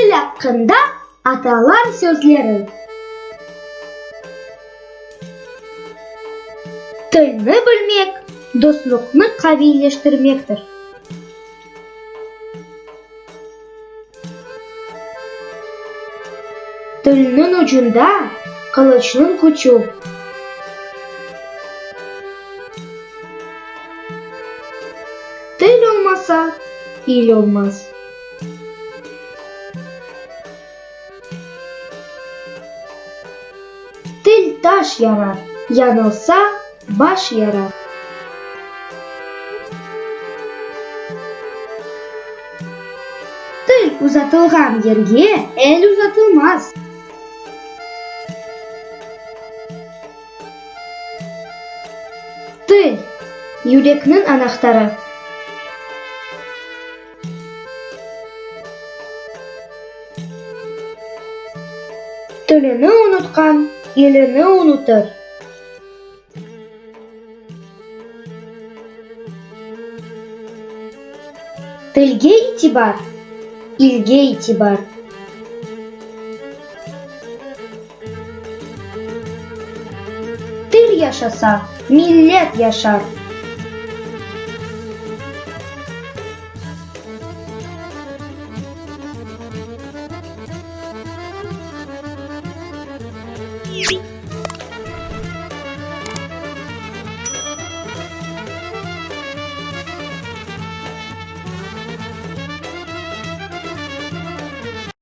Тіл hakkında atalar sözleri. Тілні білмек доступны қабилештірмектір. Тілінің ұшында қылычның күші. Тіл olmasa il olmaz. Тіл taş yarar, yanılsa baş yarar. Тіл uzatılған yerге el uzatılmaz. Тіл yürekнің анахтары. Тіліні ұнытқан еліні ұнытыр. Тілге итибар, илге итибар. Тіл yaşasa, millet yaşar. You